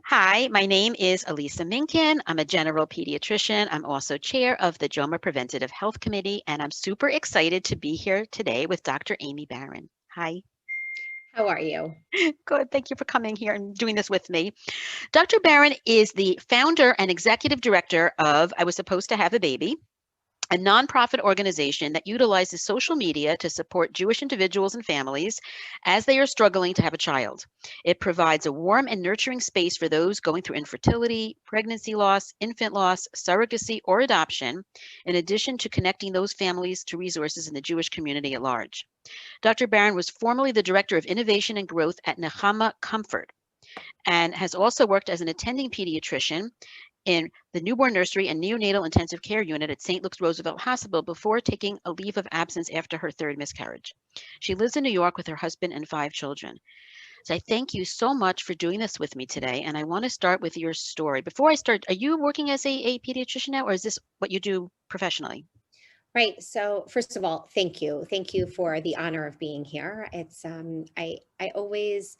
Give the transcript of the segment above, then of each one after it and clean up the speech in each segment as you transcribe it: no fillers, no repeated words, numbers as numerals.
Hi, my name is Elisa Minkin. I'm a general pediatrician. I'm also chair of the JOMA Preventative Health Committee, and I'm super excited to be here today with Dr. Aimee Barron. Hi. How are you? Good. Thank you for coming here and doing this with me. Dr. Barron is the founder and executive director of I Was Supposed to Have a Baby, a nonprofit organization that utilizes social media to support Jewish individuals and families as they are struggling to have a child. It provides a warm and nurturing space for those going through infertility, pregnancy loss, infant loss, surrogacy, or adoption, in addition to connecting those families to resources in the Jewish community at large. Dr. Barron was formerly the director of innovation and growth at Nakama Comfort and has also worked as an attending pediatrician in the newborn nursery and neonatal intensive care unit at St. Luke's Roosevelt Hospital before taking a leave of absence after her third miscarriage. She lives in New York with her husband and 5 children. So I thank you so much for doing this with me today. And I want to start with your story. Before I start, are you working as a pediatrician now, or is this what you do professionally? Right. So first of all, thank you. Thank you for the honor of being here. It's I always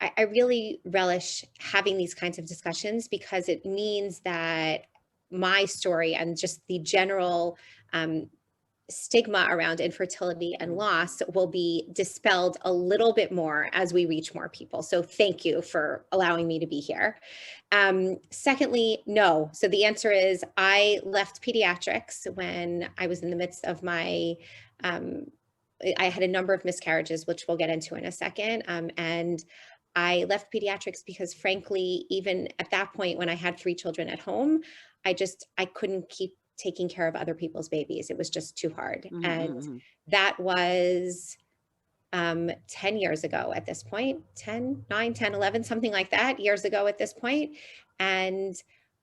I really relish having these kinds of discussions because it means that my story and just the general um, stigma around infertility and loss will be dispelled a little bit more as we reach more people. So thank you for allowing me to be here. Secondly, no. So the answer is I left pediatrics when I was in the midst of my, um, I had a number of miscarriages, which we'll get into in a second. And I left pediatrics because frankly, even at that point when I had 3 children at home, I couldn't keep taking care of other people's babies. It was just too hard. And Mm-hmm. that was 10 years ago at this point, 10, 9, 10, 11, something like that, years ago at this point. And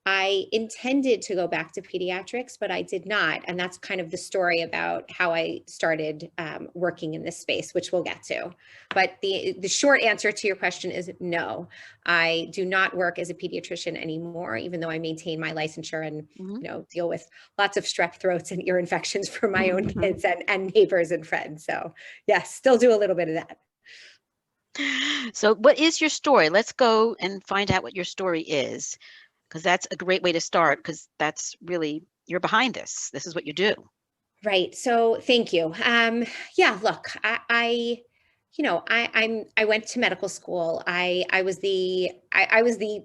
I intended to go back to pediatrics, but I did not. And that's kind of the story about how I started working in this space, which we'll get to. But the short answer to your question is no. I do not work as a pediatrician anymore, even though I maintain my licensure and deal with lots of strep throats and ear infections for my own Mm-hmm. kids and neighbors and friends. So yes, still do a little bit of that. So, what is your story? Let's go and find out what your story is, because that's a great way to start, because that's really, you're behind this. This is what you do. Right. So thank you. Yeah, look, I went to medical school. I was the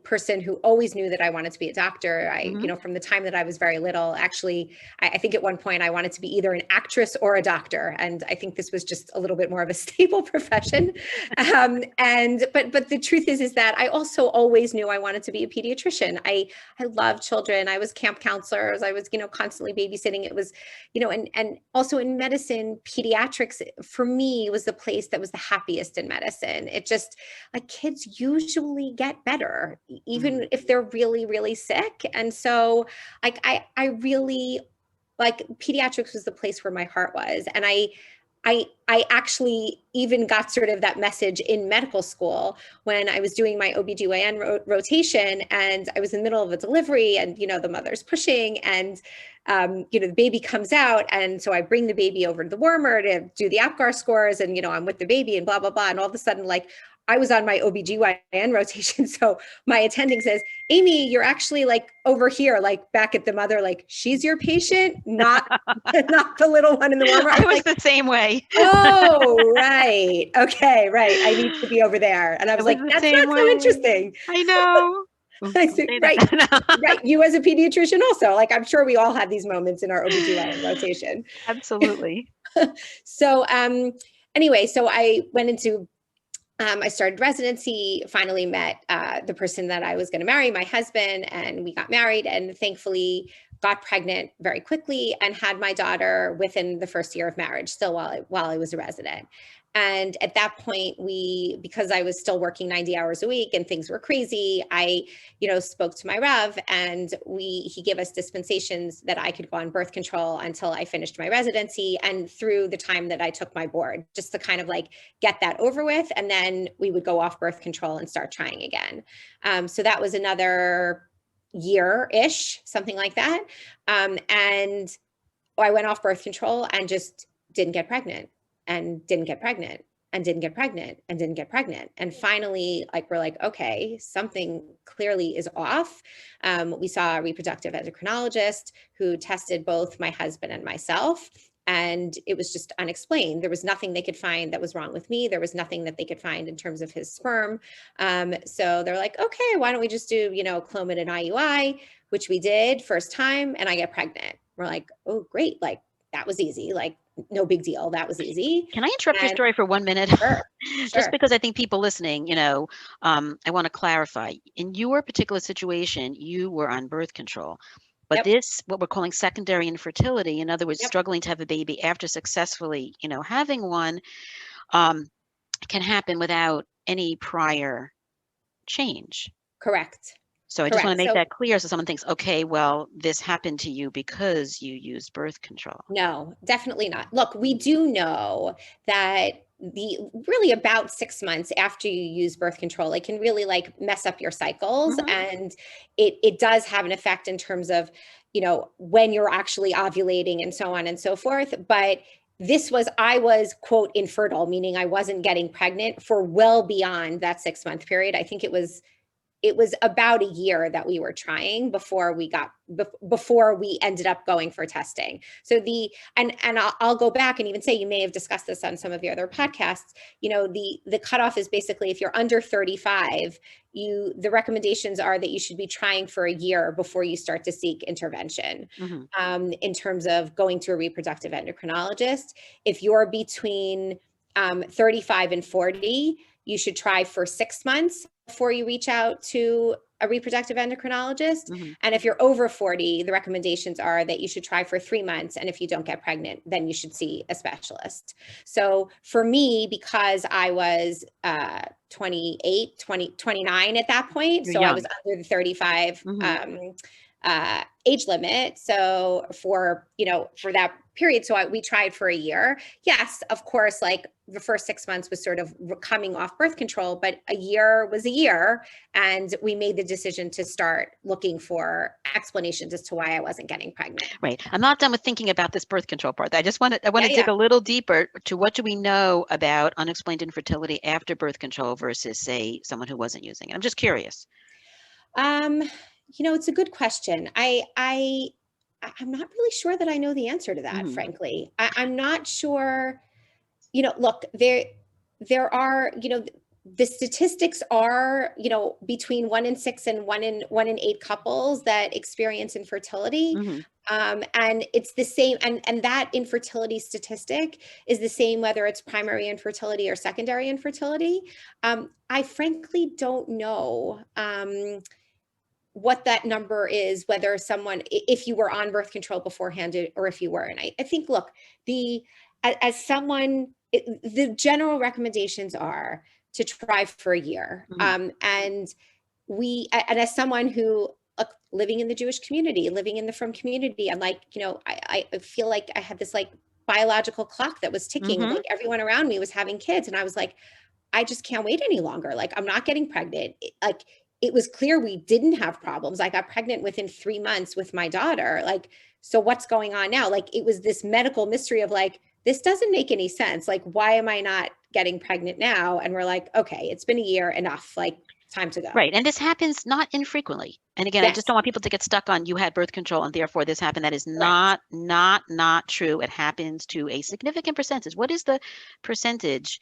person who always knew that I wanted to be a doctor. Hmm. From the time that I was very little, actually, I think at one point I wanted to be either an actress or a doctor. And I think this was just a little bit more of a stable profession. But the truth is that I also always knew I wanted to be a pediatrician. I love children. I was camp counselors. I was, constantly babysitting. It was, and also in medicine, pediatrics for me was the place that was the happiest in medicine. It just like kids usually get better, Hmm. even if they're really, really sick. And so like I really like pediatrics was the place where my heart was. And I actually even got sort of that message in medical school when I was doing my OBGYN rotation and I was in the middle of a delivery and, the mother's pushing and, the baby comes out. And so I bring the baby over to the warmer to do the APGAR scores and, I'm with the baby and blah, blah, blah. And all of a sudden, like I was on my OBGYN rotation. So my attending says, Aimee, you're actually like over here, like back at the mother, like she's your patient, not not the little one in the warmer. I I was was like, the same way. oh, right. Okay, right. I need to be over there. And I I was was like, the that's same not so way. interesting. I know. Ooh, I don't said, say right, that. right. You as a pediatrician also, like I'm sure we all had these moments in our OBGYN rotation. Absolutely. So anyway, so I went into I started residency, finally met the person that I was going to marry, my husband, and we got married and thankfully got pregnant very quickly and had my daughter within the first year of marriage, still while I was a resident. And at that point, because I was still working 90 hours a week and things were crazy, I, spoke to my Rev and he gave us dispensations that I could go on birth control until I finished my residency and through the time that I took my board, just to kind of like get that over with. And then we would go off birth control and start trying again. So that was another year-ish, something like that. And I went off birth control and just didn't get pregnant. and didn't get pregnant and didn't get pregnant. And finally, like, we're like, okay, something clearly is off. We saw a reproductive endocrinologist who tested both my husband and myself, and it was just unexplained. There was nothing they could find that was wrong with me. There was nothing that they could find in terms of his sperm. So they're like, okay, why don't we just do, Clomid and IUI, which we did first time, and I get pregnant. We're like, oh, great. Like, that was easy. Like, no big deal. That was easy. Can I interrupt your And story for 1 minute? sure, Just sure. because I think people listening, I want to clarify. In your particular situation, you were on birth control. But Yep. this, what we're calling secondary infertility, in other words, Yep. struggling to have a baby after successfully, having one, can happen without any prior change. Correct. So I just want to make that clear so someone thinks, okay, well, this happened to you because you used birth control. No, definitely not. Look, we do know that really about 6 months after you use birth control, it can really like mess up your cycles. And it does have an effect in terms of, when you're actually ovulating and so on and so forth. But I was quote infertile, meaning I wasn't getting pregnant for well beyond that 6 month period. I think it was about a year that we were trying before we ended up going for testing. So I'll go back and even say, you may have discussed this on some of your other podcasts, the cutoff is basically if you're under 35, the recommendations are that you should be trying for a year before you start to seek intervention. In terms of going to a reproductive endocrinologist. If you're between 35 and 40, you should try for 6 months before you reach out to a reproductive endocrinologist. And if you're over 40, the recommendations are that you should try for 3 months. And if you don't get pregnant, then you should see a specialist. So for me, because I was 29 at that point, You're so young. I was under the 35 age limit. So for that period, we tried for a year. Yes, of course, like the first 6 months was sort of coming off birth control, but a year was a year. And we made the decision to start looking for explanations as to why I wasn't getting pregnant. Right. I'm not done with thinking about this birth control part. I want to dig a little deeper to what do we know about unexplained infertility after birth control versus, say, someone who wasn't using it. I'm just curious. It's a good question. I'm not really sure that I know the answer to that, frankly. I'm not sure, look, there are, the statistics are, between 1 in 6 and 1 in 8 couples that experience infertility. And it's the same, and that infertility statistic is the same, whether it's primary infertility or secondary infertility. I frankly don't know, what that number is, whether if you were on birth control beforehand or if you weren't. I think, look, the general recommendations are to try for a year. And as someone who, living in the Jewish community, living in the Frum community, I'm like, I feel like I had this like biological clock that was ticking. Like everyone around me was having kids. And I was like, I just can't wait any longer. Like, I'm not getting pregnant. It was clear we didn't have problems. I got pregnant within 3 months with my daughter. Like, so what's going on now? Like, it was this medical mystery of like, this doesn't make any sense. Like, why am I not getting pregnant now? And we're like, okay, it's been a year, enough, like time to go. Right. And this happens not infrequently. And again, I just don't want people to get stuck on you had birth control and therefore this happened. That is not true. It happens to a significant percentage. What is the percentage?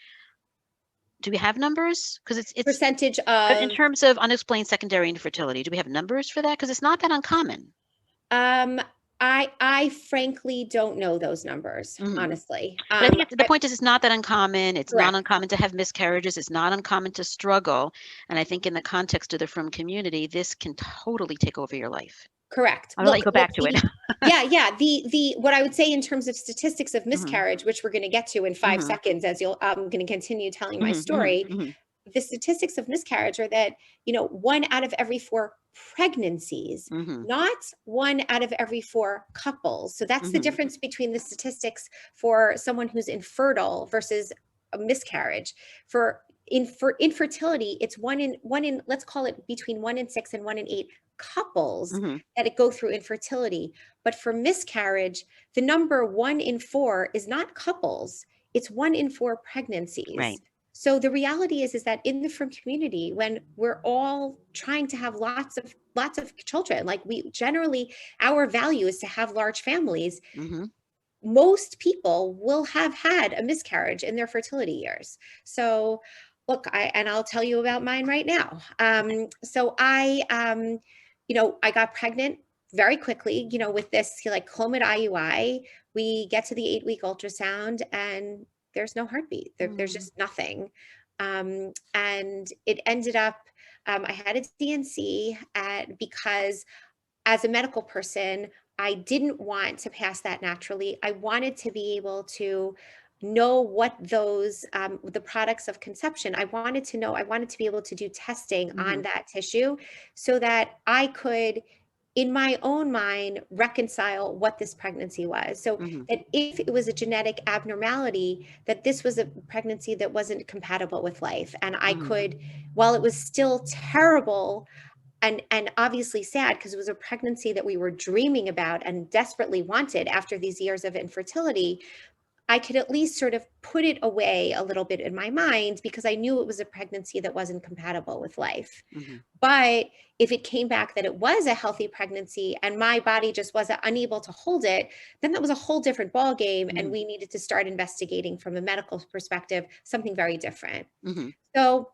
Do we have numbers? Because it's percentage of, in terms of unexplained secondary infertility. Do we have numbers for that? Because it's not that uncommon. I frankly don't know those numbers, honestly. But I think the point is, it's not that uncommon. It's not uncommon to have miscarriages. It's not uncommon to struggle. And I think in the context of the Frum community, this can totally take over your life. Correct. I'll let you go back to it. Yeah. What I would say in terms of statistics of miscarriage, which we're going to get to in 5 seconds, as I'm going to continue telling my story. The statistics of miscarriage are that, 1 out of every 4 pregnancies, not 1 out of every 4 couples. So that's the difference between the statistics for someone who's infertile versus a miscarriage. For infertility, it's 1 in, let's call it between 1 in 6 and 1 in 8 couples that go through infertility. But for miscarriage, the number 1 in 4 is not couples. it's 1 in 4 pregnancies. Right. So the reality is that in the frum community, when we're all trying to have lots of children, like we generally, our value is to have large families. Mm-hmm. Most people will have had a miscarriage in their fertility years. So look, I'll tell you about mine right now. So I got pregnant very quickly, with this like Clomid IUI. We get to the 8-week ultrasound and there's no heartbeat. There's just nothing. And it ended up, I had a DNC because as a medical person, I didn't want to pass that naturally. I wanted to be able to know what those, the products of conception, I wanted to be able to do testing on that tissue so that I could, in my own mind, reconcile what this pregnancy was. So that if it was a genetic abnormality, that this was a pregnancy that wasn't compatible with life. And I could, while it was still terrible, and obviously sad because it was a pregnancy that we were dreaming about and desperately wanted after these years of infertility, I could at least sort of put it away a little bit in my mind because I knew it was a pregnancy that wasn't compatible with life. But if it came back that it was a healthy pregnancy and my body just wasn't unable to hold it, then that was a whole different ballgame. And we needed to start investigating from a medical perspective, something very different. So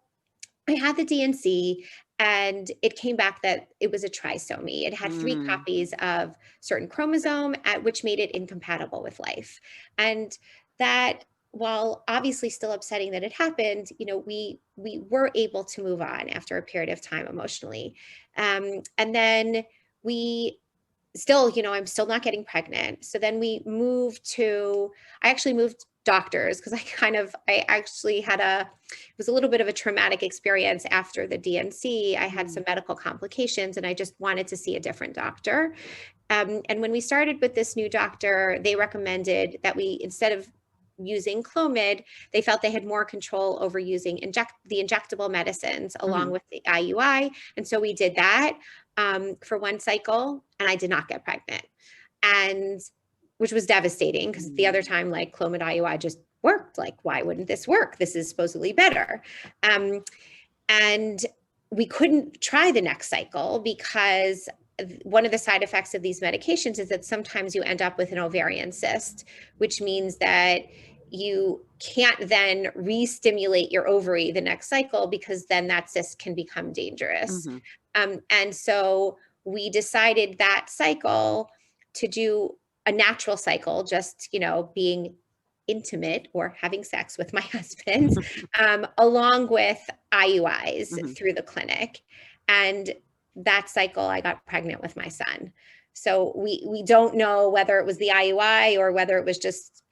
I had the DNC and it came back that it was a trisomy. It had 3 copies of certain chromosome, which made it incompatible with life. And that, while obviously still upsetting that it happened, we were able to move on after a period of time emotionally. And then we still, I'm still not getting pregnant. So then I actually moved doctors because I actually had it was a little bit of a traumatic experience after the DNC. I had some medical complications and I just wanted to see a different doctor. And when we started with this new doctor, they recommended that we, instead of using Clomid, they felt they had more control over using the injectable medicines along with the IUI. And so we did that for 1 cycle and I did not get pregnant. And which was devastating because the other time, like Clomid IUI just worked. Like, why wouldn't this work? This is supposedly better. And we couldn't try the next cycle because one of the side effects of these medications is that sometimes you end up with an ovarian cyst, which means that you can't then re-stimulate your ovary the next cycle because then that cyst can become dangerous. And so we decided that cycle to do a natural cycle, just, being intimate or having sex with my husband, along with IUIs through the clinic. And that cycle, I got pregnant with my son. So we don't know whether it was the IUI or whether it was just,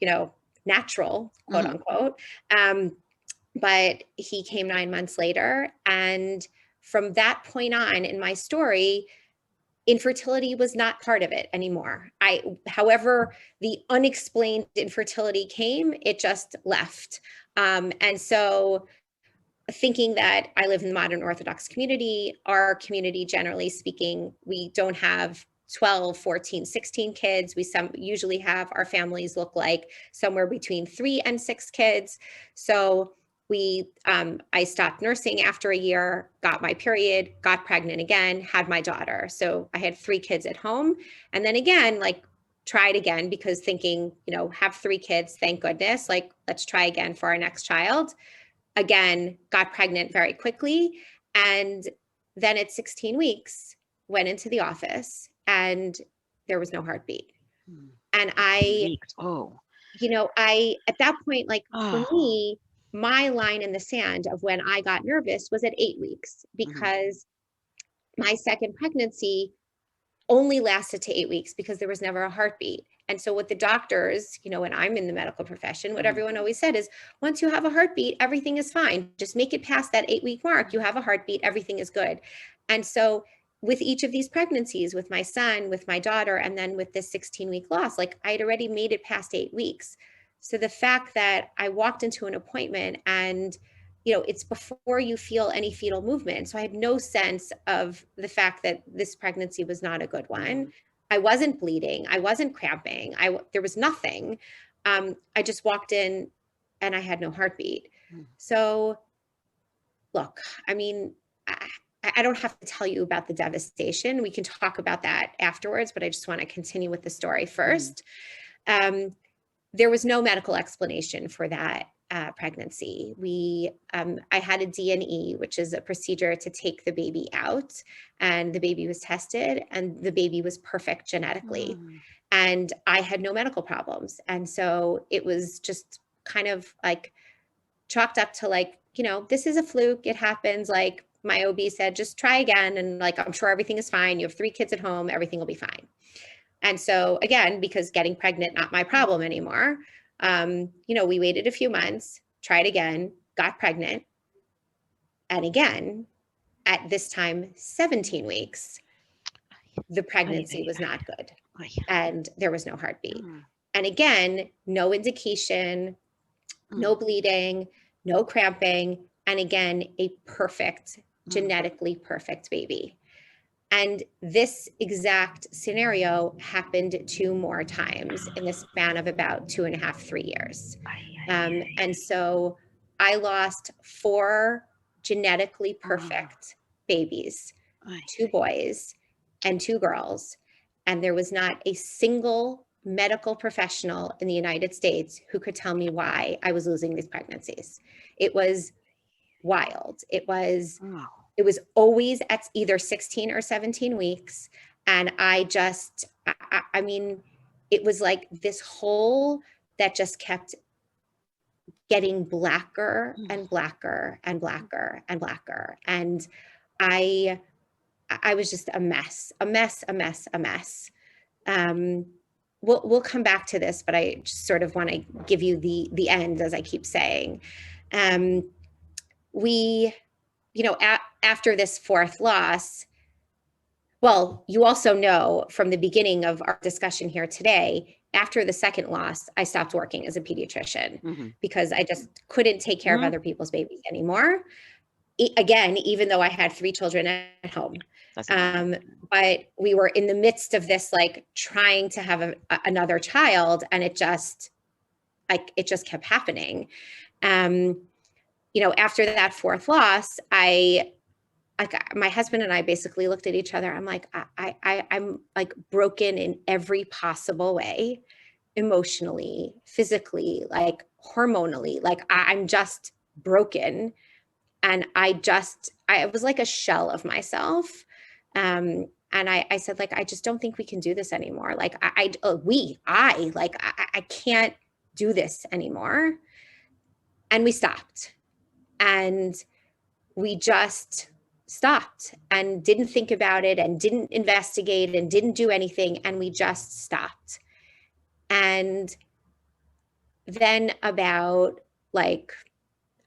natural, quote unquote. But he came 9 months later. And from that point on in my story, infertility was not part of it anymore. However, the unexplained infertility came, it just left. And so thinking that I live in the modern Orthodox community, our community, generally speaking, we don't have 12, 14, 16 kids. We usually have, our families look like somewhere between 3 and 6 kids. So I stopped nursing after a year, got my period, got pregnant again, had my daughter. So I had 3 kids at home. And then again, tried again because thinking, have 3 kids, thank goodness, let's try again for our next child. Again, got pregnant very quickly. And then at 16 weeks, went into the office and there was no heartbeat. And at that point, for me, my line in the sand of when I got nervous was at 8 weeks because my second pregnancy only lasted to 8 weeks because there was never a heartbeat. And so what the doctors, and I'm in the medical profession, what everyone always said is, once you have a heartbeat, everything is fine. Just make it past that 8-week mark. You have a heartbeat, everything is good. And so with each of these pregnancies, with my son, with my daughter, and then with this 16-week loss, I had already made it past 8 weeks. So the fact that I walked into an appointment and, it's before you feel any fetal movement. So I had no sense of the fact that this pregnancy was not a good one. I wasn't bleeding. I wasn't cramping. There was nothing. I just walked in and I had no heartbeat. Mm. So look, I mean, I don't have to tell you about the devastation. We can talk about that afterwards, but I just want to continue with the story first. There was no medical explanation for that pregnancy. I had a D&E, which is a procedure to take the baby out, and the baby was tested, and the baby was perfect genetically. And I had no medical problems. And so it was just kind of like chalked up to like, you know, this is a fluke. It happens. Like my OB said, just try again. And like, I'm sure everything is fine. You have 3 kids at home. Everything will be fine. And so again, because getting pregnant, not my problem anymore. You know, we waited a few months, tried again, got pregnant. And again, at this time, 17 weeks, the pregnancy was not good. And there was no heartbeat. And again, no indication, no bleeding, no cramping. And again, a perfect, genetically perfect baby. And this exact scenario happened 2 more times in the span of about 2.5, 3 years. And so I lost 4 genetically perfect babies, 2 boys and 2 girls. And there was not a single medical professional in the United States who could tell me why I was losing these pregnancies. It was wild. It was always at either 16 or 17 weeks. And I mean, it was like this hole that just kept getting blacker and blacker and blacker and blacker. And I was just a mess. We'll come back to this, but I just sort of want to give you the end, as I keep saying. You know, after this 4th loss, well, you also know from the beginning of our discussion here today, after the 2nd loss, I stopped working as a pediatrician because I just couldn't take care of other people's babies anymore. Again, even though I had 3 children at home. But we were in the midst of this, like trying to have another child, and it just kept happening. You know, after that 4th loss, my husband and I basically looked at each other. I'm like, I'm like broken in every possible way, emotionally, physically, like hormonally, like I'm just broken. And I was like a shell of myself. And I said, like, I just don't think we can do this anymore. Like I can't do this anymore. And we stopped. And we just stopped and didn't think about it and didn't investigate and didn't do anything. And we just stopped. And then about like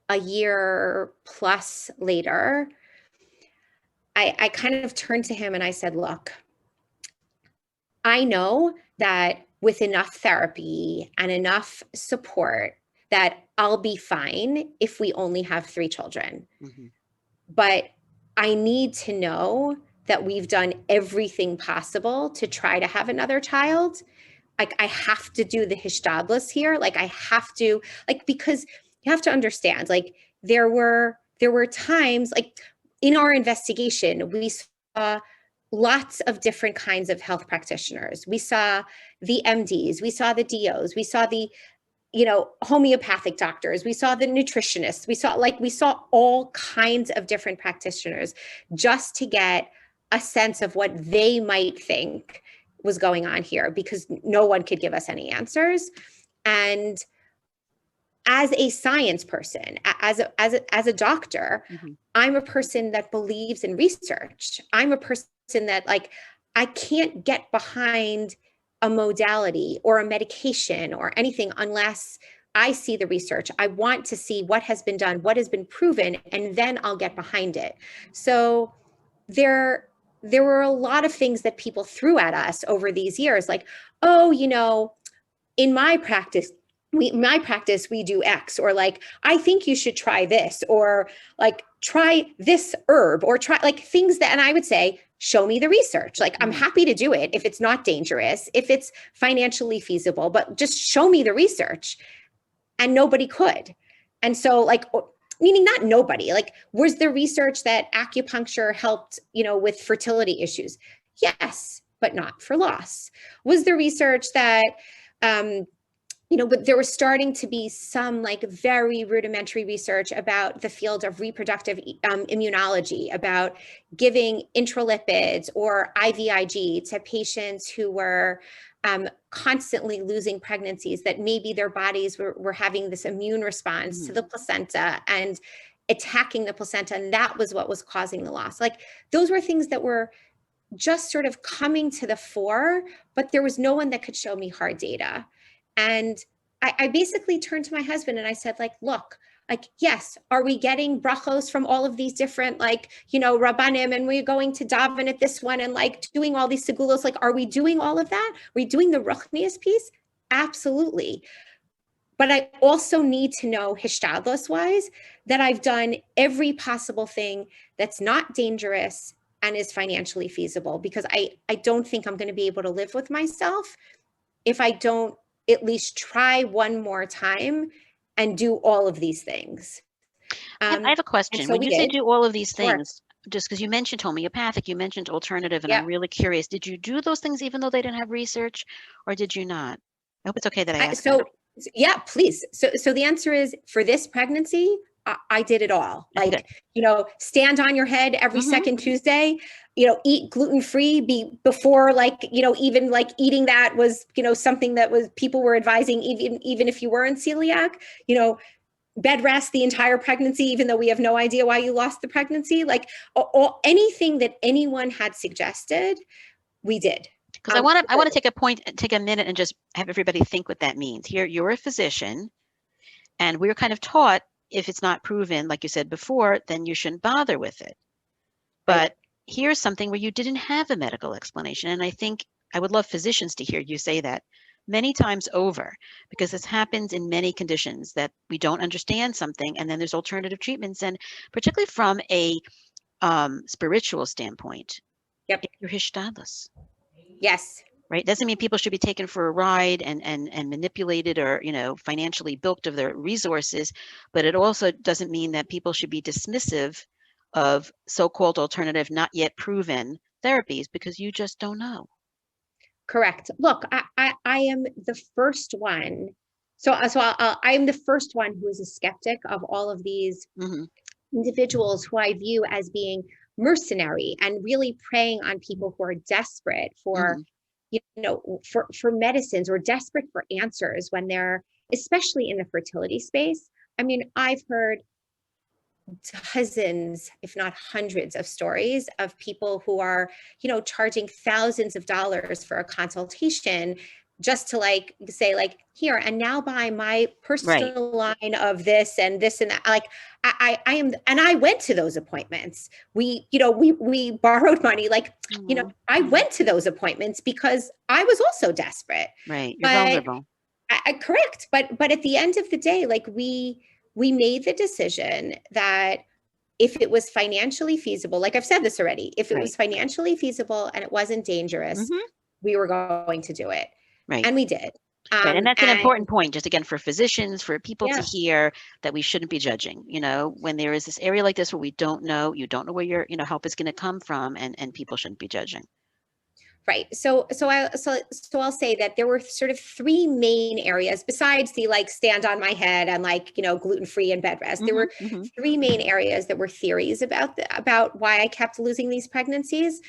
a year plus later, I kind of turned to him and I said, look, I know that with enough therapy and enough support that I'll be fine if we only have 3 children. But I need to know that we've done everything possible to try to have another child. Like I have to do the Hishtadlus here. Like I have to, like, because you have to understand, like there were times, like in our investigation, we saw lots of different kinds of health practitioners. We saw the MDs, we saw the DOs, we saw the, you know, homeopathic doctors, we saw the nutritionists, we saw all kinds of different practitioners just to get a sense of what they might think was going on here, because no one could give us any answers. And as a science person, as a doctor, I'm a person that believes in research. I'm a person that, like, I can't get behind a modality or a medication or anything unless I see the research. I want to see what has been done, what has been proven, and then I'll get behind it. So there were a lot of things that people threw at us over these years, like, oh, you know, in my practice, we do X, or like, I think you should try this, or like, try this herb, or try like things that, and I would say, show me the research. Like, I'm happy to do it if it's not dangerous, if it's financially feasible, but just show me the research. and nobody could. And so like, meaning not nobody, like, was there research that acupuncture helped, with fertility issues? Yes, but not for loss. Was there research that, but there was starting to be some like very rudimentary research about the field of reproductive immunology, about giving intralipids or IVIG to patients who were constantly losing pregnancies, that maybe their bodies were having this immune response to the placenta and attacking the placenta, and that was what was causing the loss. Like, those were things that were just sort of coming to the fore, but there was no one that could show me hard data. And I basically turned to my husband and I said, like, look, like, yes, are we getting brachos from all of these different, like, rabbanim, and we're going to daven at this one and like doing all these segulos? Like, are we doing all of that? Are we doing the ruchnius piece? Absolutely. But I also need to know, hishtadlos wise, that I've done every possible thing that's not dangerous and is financially feasible, because I don't think I'm going to be able to live with myself if I don't at least try one more time and do all of these things. I have a question. So When we you say did. do all of these Sure. things, just because you mentioned homeopathic, you mentioned alternative, and Yep. I'm really curious, did you do those things even though they didn't have research, or did you not? I hope it's okay that I ask that. Yeah, please. So the answer is, for this pregnancy, I did it all. Okay, Like, stand on your head every Mhm. second Tuesday, eat gluten-free before, like, even like eating that was, something that was, people were advising, even if you weren't celiac, bed rest the entire pregnancy, even though we have no idea why you lost the pregnancy. Like, anything that anyone had suggested, we did. Because I want to take a minute and just have everybody think what that means. Here, you're a physician, and we're kind of taught, if it's not proven, like you said before, then you shouldn't bother with it. But Right. here's something where you didn't have a medical explanation. And I think I would love physicians to hear you say that many times over, because this happens in many conditions, that we don't understand something, and then there's alternative treatments. And particularly from a spiritual standpoint, Yep. you're hishtadlus. Yes. Right? Doesn't mean people should be taken for a ride and manipulated, or financially bilked of their resources, but it also doesn't mean that people should be dismissive of so-called alternative, not yet proven therapies, because you just don't know. Correct. Look, I am the first one. I am the first one who is a skeptic of all of these individuals who I view as being mercenary and really preying on people who are desperate for, for medicines, or desperate for answers when they're, especially in the fertility space. I mean, I've heard dozens, if not hundreds, of stories of people who are, charging thousands of dollars for a consultation, just to like say, like, here, and now buy my personal line of this and this and that. Like, I am, and I went to those appointments. We borrowed money. Like, I went to those appointments because I was also desperate. Right. You're vulnerable. Correct. But at the end of the day, like, we made the decision that if it was financially feasible, like I've said this already, if it was financially feasible and it wasn't dangerous, we were going to do it. Right. And we did. Right. And that's an important point, just again, for physicians, for people to hear, that we shouldn't be judging, when there is this area like this where we don't know, you don't know where your, help is going to come from, and people shouldn't be judging. Right. So I'll say that there were sort of three main areas, besides the like stand on my head and like, gluten-free and bed rest. There were three main areas that were theories about why I kept losing these pregnancies.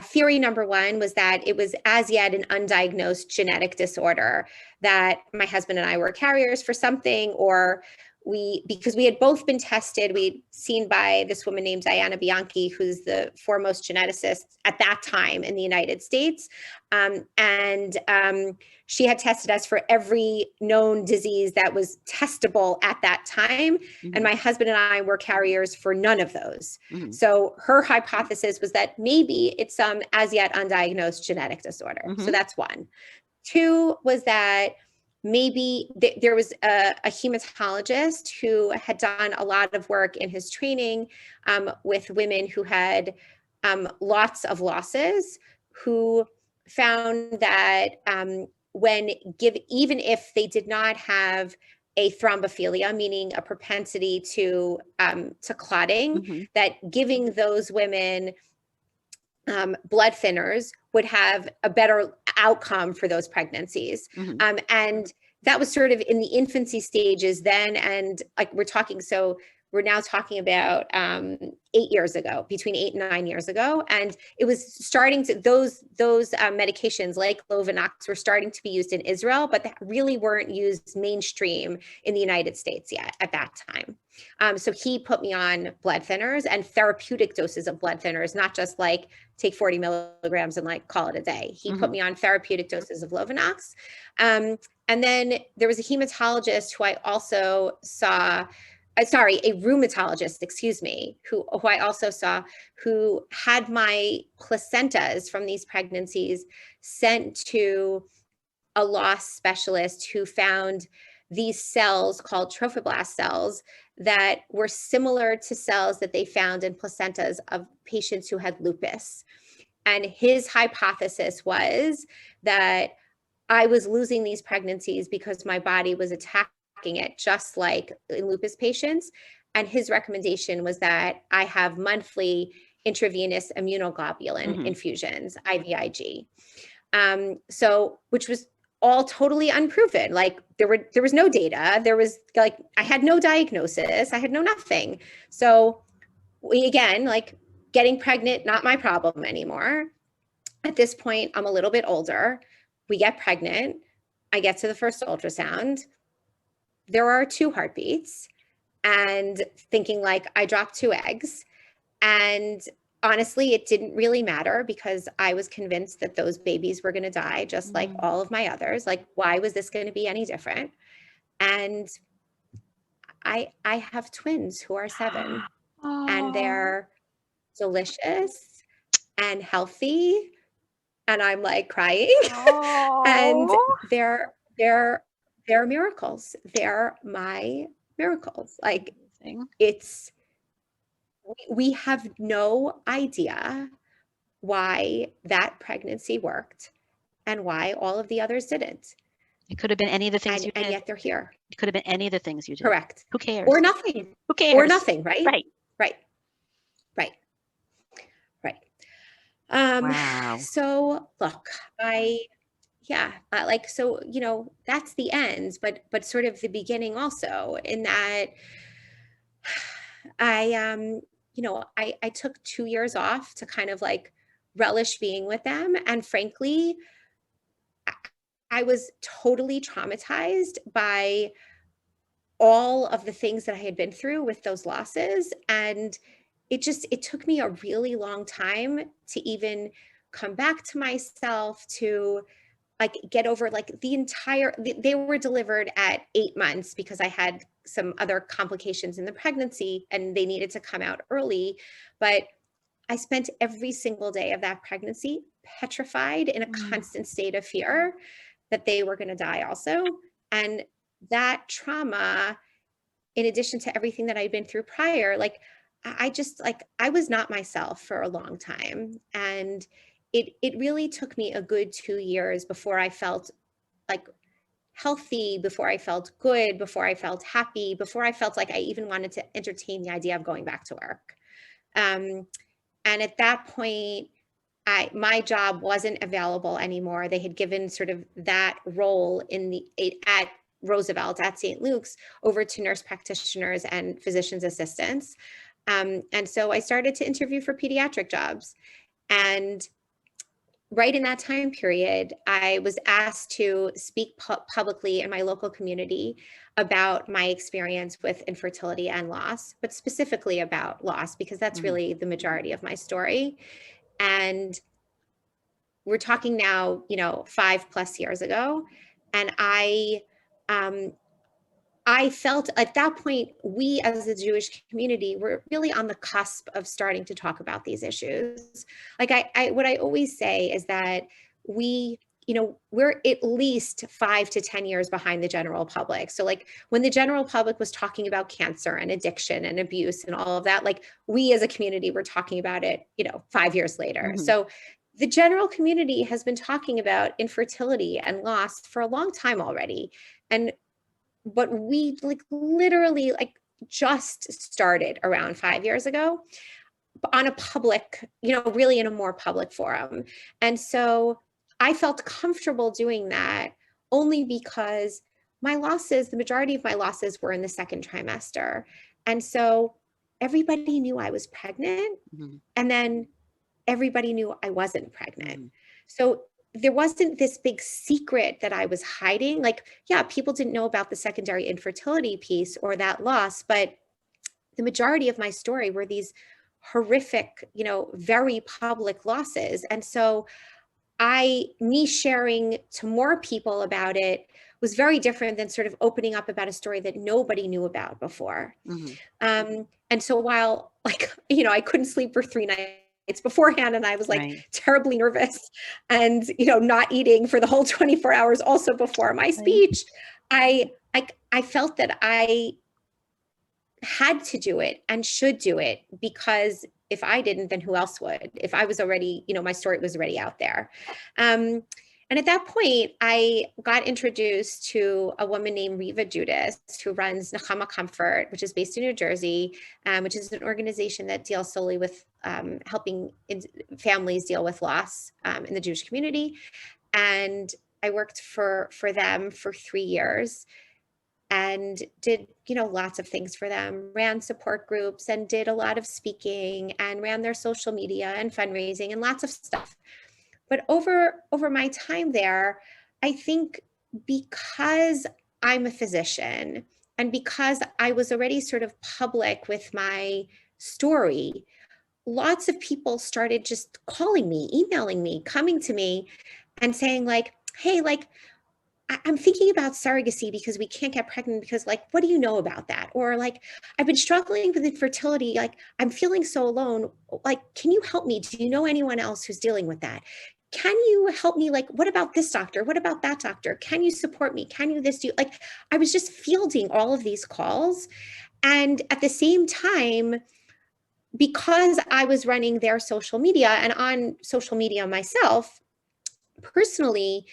Theory number one was that it was as yet an undiagnosed genetic disorder, that my husband and I were carriers for something, or because we had both been tested, we'd seen by this woman named Diana Bianchi, who's the foremost geneticist at that time in the United States. She had tested us for every known disease that was testable at that time. And my husband and I were carriers for none of those. So her hypothesis was that maybe it's some as yet undiagnosed genetic disorder. So that's one. Two was that maybe there was a hematologist who had done a lot of work in his training with women who had lots of losses, who found that even if they did not have a thrombophilia, meaning a propensity to clotting, that giving those women blood thinners would have a better outcome for those pregnancies. And that was sort of in the infancy stages then. And like we're now talking about 8 years ago, between 8 and 9 years ago. And it was starting to, those medications like Lovenox were starting to be used in Israel, but they really weren't used mainstream in the United States yet at that time. So he put me on blood thinners and therapeutic doses of blood thinners, not just like take 40 milligrams and like call it a day. He put me on therapeutic doses of Lovenox. And then there was a hematologist who I also saw, a rheumatologist, excuse me, who I also saw, who had my placentas from these pregnancies sent to a loss specialist who found these cells called trophoblast cells that were similar to cells that they found in placentas of patients who had lupus. And his hypothesis was that I was losing these pregnancies because my body was attacking it, just like in lupus patients. And his recommendation was that I have monthly intravenous immunoglobulin infusions, IVIG. So, which was all totally unproven. Like there was no data. There was like, I had no diagnosis. I had no nothing. So again, like getting pregnant, not my problem anymore. At this point, I'm a little bit older. We get pregnant. I get to the first ultrasound. There are 2 heartbeats, and thinking like I dropped 2 eggs. And honestly, it didn't really matter because I was convinced that those babies were going to die just like all of my others. Like, why was this going to be any different? And I have twins who are 7 and they're delicious and healthy. And I'm like crying. And they're miracles. They're my miracles. Like we have no idea why that pregnancy worked and why all of the others didn't. It could have been any of the things you did. And yet they're here. It could have been any of the things you did. Correct. Who cares? Or nothing. Who cares? Or nothing, right? Right. Wow. So look, so, you know, that's the end, but sort of the beginning also, in that I took 2 years off to kind of like relish being with them. And frankly, I was totally traumatized by all of the things that I had been through with those losses. And it took me a really long time to even come back to myself, to like get over like they were delivered at 8 months because I had some other complications in the pregnancy and they needed to come out early. But I spent every single day of that pregnancy petrified in a constant state of fear that they were going to die also. And that trauma, in addition to everything that I'd been through prior, like I was not myself for a long time. And it really took me a good 2 years before I felt like healthy, before I felt good, before I felt happy, before I felt like I even wanted to entertain the idea of going back to work. And at that point, my job wasn't available anymore. They had given sort of that role at Roosevelt, at St. Luke's, over to nurse practitioners and physician's assistants. And so I started to interview for pediatric jobs. And right in that time period, I was asked to speak publicly in my local community about my experience with infertility and loss, but specifically about loss, because that's really the majority of my story. And we're talking now, 5+ years ago. And I felt at that point, we as a Jewish community were really on the cusp of starting to talk about these issues. Like what I always say is that we're at least 5 to 10 years behind the general public. So like when the general public was talking about cancer and addiction and abuse and all of that, like we as a community were talking about it, 5 years later. So the general community has been talking about infertility and loss for a long time already. But we literally just started around 5 years ago on a public, really in a more public forum. And so I felt comfortable doing that only because the majority of my losses were in the second trimester. And so everybody knew I was pregnant. Mm-hmm. And then everybody knew I wasn't pregnant. Mm-hmm. So there wasn't this big secret that I was hiding. People didn't know about the secondary infertility piece or that loss, but the majority of my story were these horrific, very public losses. And so me sharing to more people about it was very different than sort of opening up about a story that nobody knew about before. Mm-hmm. And so while I couldn't sleep for 3 nights beforehand, and I was terribly nervous and, not eating for the whole 24 hours also before my speech, I felt that I had to do it and should do it, because if I didn't, then who else would? If I was already, my story was already out there. And at that point, I got introduced to a woman named Riva Judas, who runs Nakama Comfort, which is based in New Jersey, which is an organization that deals solely with helping families deal with loss in the Jewish community. And I worked for them for 3 years and did, lots of things for them, ran support groups and did a lot of speaking and ran their social media and fundraising and lots of stuff. But over my time there, I think because I'm a physician and because I was already sort of public with my story, lots of people started just calling me, emailing me, coming to me and saying hey, I'm thinking about surrogacy because we can't get pregnant because what do you know about that? Or I've been struggling with infertility. I'm feeling so alone. Can you help me? Do you know anyone else who's dealing with that? Can you help me? What about this doctor? What about that doctor? Can you support me? Can you this do? I was just fielding all of these calls. And at the same time, because I was running their social media and on social media myself, personally,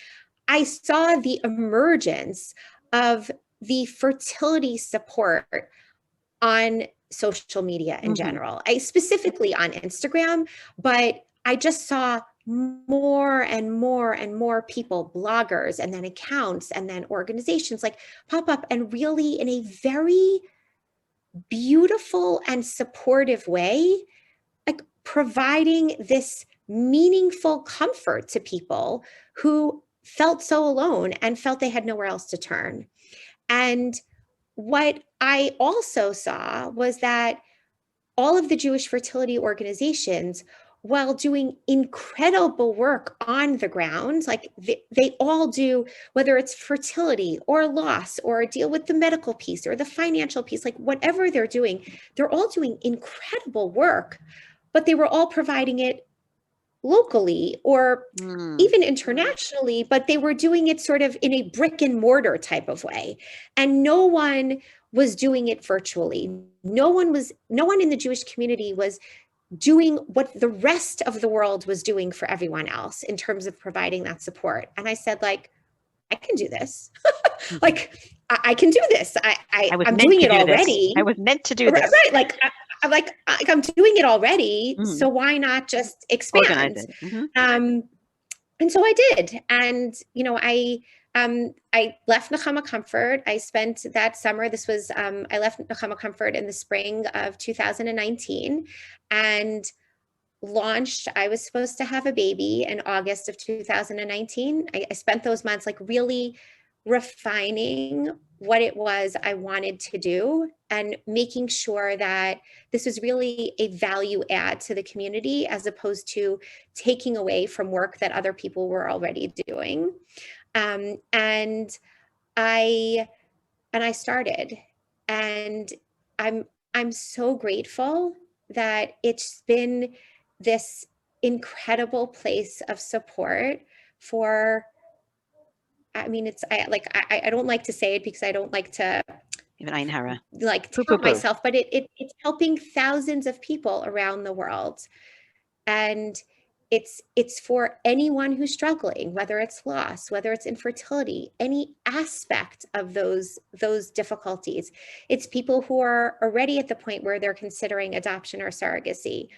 I saw the emergence of the fertility support on social media in general. I specifically on Instagram, but I just saw more and more and more people, bloggers, and then accounts, and then organizations pop up, and really in a very beautiful and supportive way, providing this meaningful comfort to people who felt so alone and felt they had nowhere else to turn. And what I also saw was that all of the Jewish fertility organizations, while doing incredible work on the ground, they all do, whether it's fertility or loss or deal with the medical piece or the financial piece, whatever they're doing, they're all doing incredible work, but they were all providing it locally or even internationally, but they were doing it sort of in a brick and mortar type of way. And no one was doing it virtually. No one in the Jewish community was doing what the rest of the world was doing for everyone else in terms of providing that support. And I said, I can do this. I can do this. I'm doing it already. I was meant to do this. Right. I'm doing it already. So why not just expand? Organize it. And so I did. And, I left Nakama Comfort. I spent that summer. I left Nakama Comfort in the spring of 2019 and launched. I was supposed to have a baby in August of 2019. I spent those months really refining what it was I wanted to do and making sure that this was really a value add to the community as opposed to taking away from work that other people were already doing. And I started, and I'm so grateful that it's been this incredible place of support for, I don't like to say it because I don't like to tout myself, but it's helping thousands of people around the world. And it's for anyone who's struggling, whether it's loss, whether it's infertility, any aspect of those difficulties. It's people who are already at the point where they're considering adoption or surrogacy.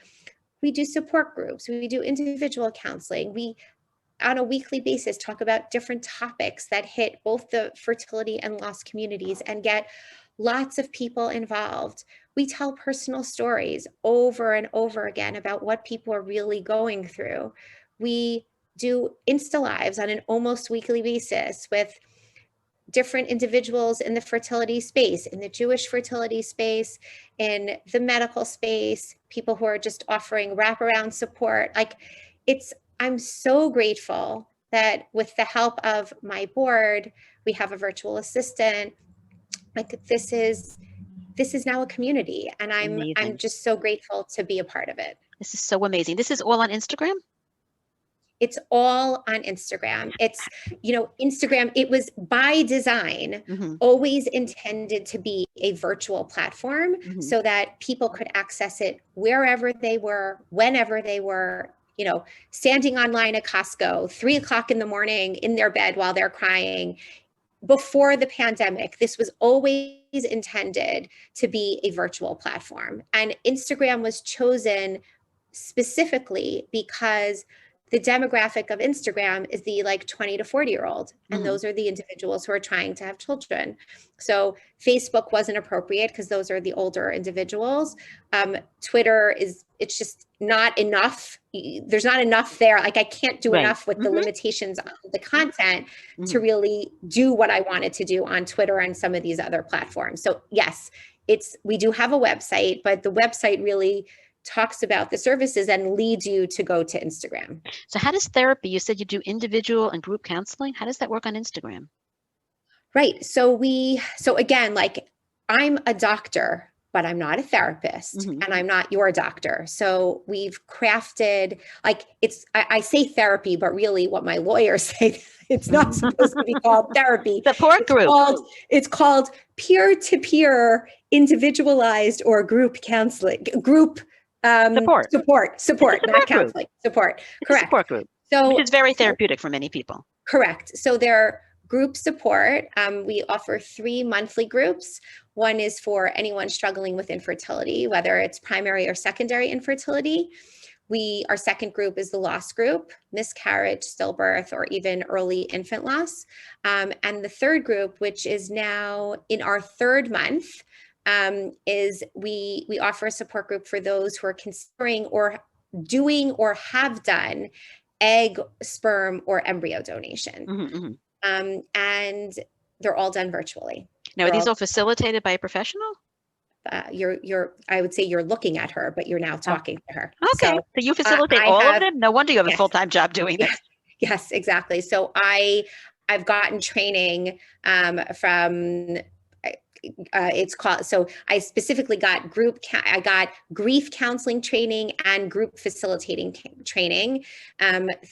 We do support groups, we do individual counseling. We, on a weekly basis, talk about different topics that hit both the fertility and loss communities and get lots of people involved. We tell personal stories over and over again about what people are really going through. We do Insta Lives on an almost weekly basis with different individuals in the fertility space, in the Jewish fertility space, in the medical space, people who are just offering wraparound support. Like, I'm so grateful that with the help of my board, we have a virtual assistant. Like, this is now a community, and I'm just so grateful to be a part of it. This is so amazing. This is all on Instagram? It's all on Instagram. It's, Instagram, it was by design, always intended to be a virtual platform so that people could access it wherever they were, whenever they were, standing online at Costco, 3 o'clock in the morning in their bed while they're crying. Before the pandemic, this was always intended to be a virtual platform. And Instagram was chosen specifically because the demographic of Instagram is the 20 to 40-year-old. And those are the individuals who are trying to have children. So Facebook wasn't appropriate because those are the older individuals. Twitter it's just not enough. There's not enough there. I can't do enough with the limitations on the content to really do what I wanted to do on Twitter and some of these other platforms. So yes, we do have a website, but the website really talks about the services and leads you to go to Instagram. So how does therapy, you said you do individual and group counseling. How does that work on Instagram? Right. So again, I'm a doctor, but I'm not a therapist and I'm not your doctor. So we've crafted, I say therapy, but really what my lawyers say, it's not supposed to be called therapy. Support group. It's called peer-to-peer individualized or group counseling, support, not counseling, support. Correct. Support group. So, which is very therapeutic for many people. Correct. So they're group support. We offer 3 monthly groups. One is for anyone struggling with infertility, whether it's primary or secondary infertility. Our second group is the loss group, miscarriage, stillbirth, or even early infant loss. And the third group, which is now in our 3rd month, is we offer a support group for those who are considering or doing or have done egg, sperm, or embryo donation. And they're all done virtually. Now, are these all facilitated by a professional? I would say you're looking at her, but you're now talking to her. Okay. So you facilitate all of them? No wonder you have a full-time job doing this. Yes, exactly. So I've gotten training from it's called, so I specifically got I got grief counseling training and group facilitating training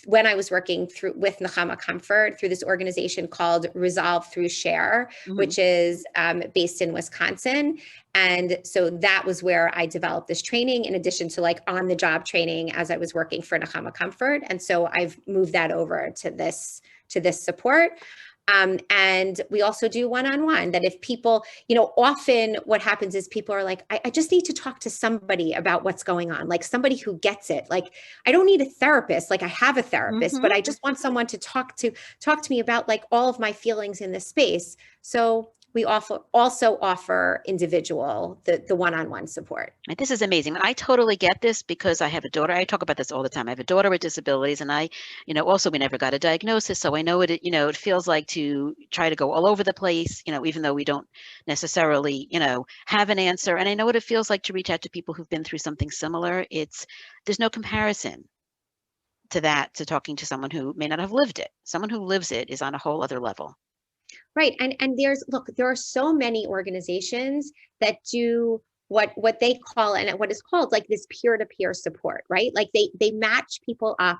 when I was working with Nakama Comfort through this organization called Resolve Through Share, which is based in Wisconsin. And so that was where I developed this training in addition to on the job training as I was working for Nakama Comfort. And so I've moved that over to this support. And we also do one-on-one that if people, often what happens is people are like, I just need to talk to somebody about what's going on, somebody who gets it. I don't need a therapist. I have a therapist, but I just want someone to talk to me about all of my feelings in this space. So we also offer individual, the one-on-one support. This is amazing. I totally get this because I have a daughter. I talk about this all the time. I have a daughter with disabilities, and also we never got a diagnosis. So I know it feels like to try to go all over the place, even though we don't necessarily, have an answer. And I know what it feels like to reach out to people who've been through something similar. There's no comparison to talking to someone who may not have lived it. Someone who lives it is on a whole other level. Right. And there are so many organizations that do what they call, and what is called this peer-to-peer support, right? They match people up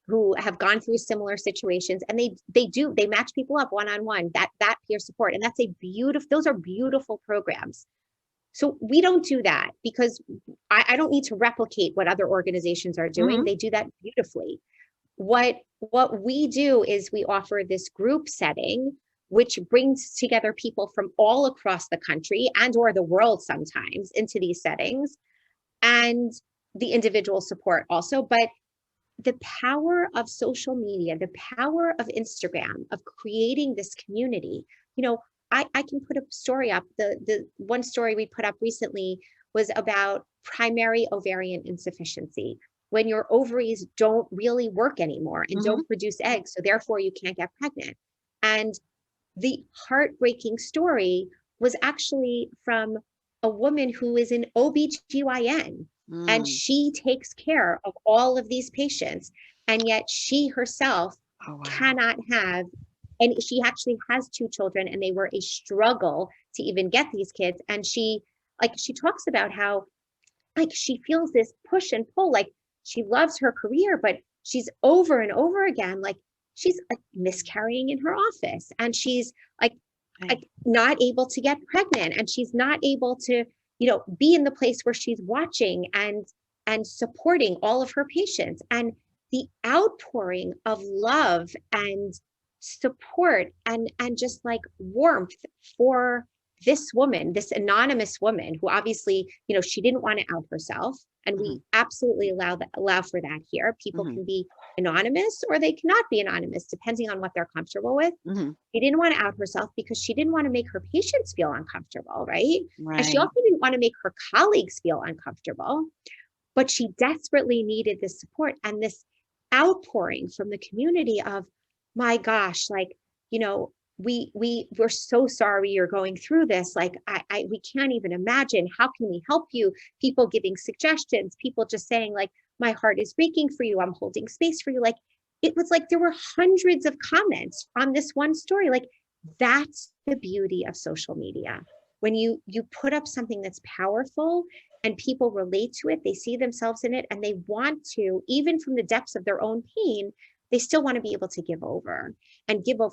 who have gone through similar situations, and they match people up one-on-one, that peer support. And those are beautiful programs. So we don't do that because I don't need to replicate what other organizations are doing. Mm-hmm. They do that beautifully. What we do is we offer this group setting, which brings together people from all across the country and or the world sometimes into these settings, and the individual support also. But the power of social media, the power of Instagram, of creating this community, I can put a story up. The one story we put up recently was about primary ovarian insufficiency, when your ovaries don't really work anymore and Mm-hmm. don't produce eggs, so therefore you can't get pregnant. And the heartbreaking story was actually from a woman who is an OBGYN, and she takes care of all of these patients, and yet she herself cannot have, and she actually has 2 children, and they were a struggle to even get these kids. And she talks about how she feels this push and pull, like she loves her career, but she's over and over again, like she's like miscarrying in her office, and she's like not able to get pregnant, and she's not able to be in the place where she's watching and supporting all of her patients. And the outpouring of love and support and just like warmth for this woman, this anonymous woman who obviously, she didn't want to out herself. And we absolutely allow for that here. People can be anonymous or they cannot be anonymous, depending on what they're comfortable with. She didn't want to out herself because she didn't want to make her patients feel uncomfortable, right? And she also didn't want to make her colleagues feel uncomfortable, but she desperately needed this support and this outpouring from the community of, my gosh, like, we're so sorry you're going through this. Like, we can't even imagine. How can we help you? People giving suggestions, people just saying like, my heart is breaking for you. I'm holding space for you. Like, it was like there were hundreds of comments on this one story. Like, that's the beauty of social media. When you put up something that's powerful and people relate to it, they see themselves in it, and they want to, even from the depths of their own pain, they still want to be able to give over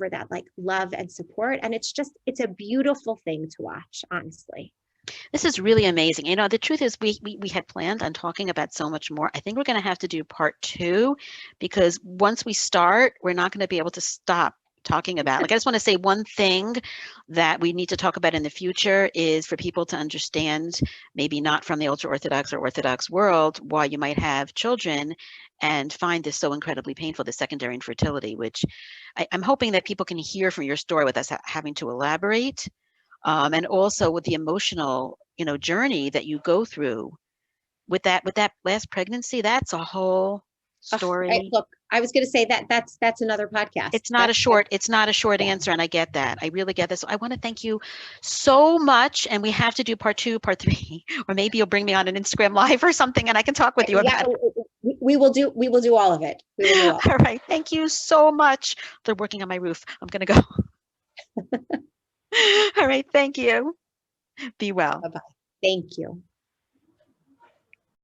that like love and support. And it's a beautiful thing to watch, honestly. This is really amazing. The truth is we had planned on talking about so much more. I think we're going to have to do part 2, because once we start, we're not going to be able to stop talking about. Like, I just want to say one thing that we need to talk about in the future is for people to understand, maybe not from the ultra-Orthodox or Orthodox world, why you might have children and find this so incredibly painful, the secondary infertility, which I'm hoping that people can hear from your story with us having to elaborate. And also with the emotional, journey that you go through with that last pregnancy. That's a whole story. Look, I was going to say that's another podcast. It's not a short answer, and I get that. I really get this. So I want to thank you so much, and we have to do part 2, part 3, or maybe you'll bring me on an Instagram Live or something, and I can talk with you about it. We will do all of it. We will do all of it. All right. Thank you so much. They're working on my roof. I'm going to go. All right. Thank you. Be well. Bye-bye. Thank you.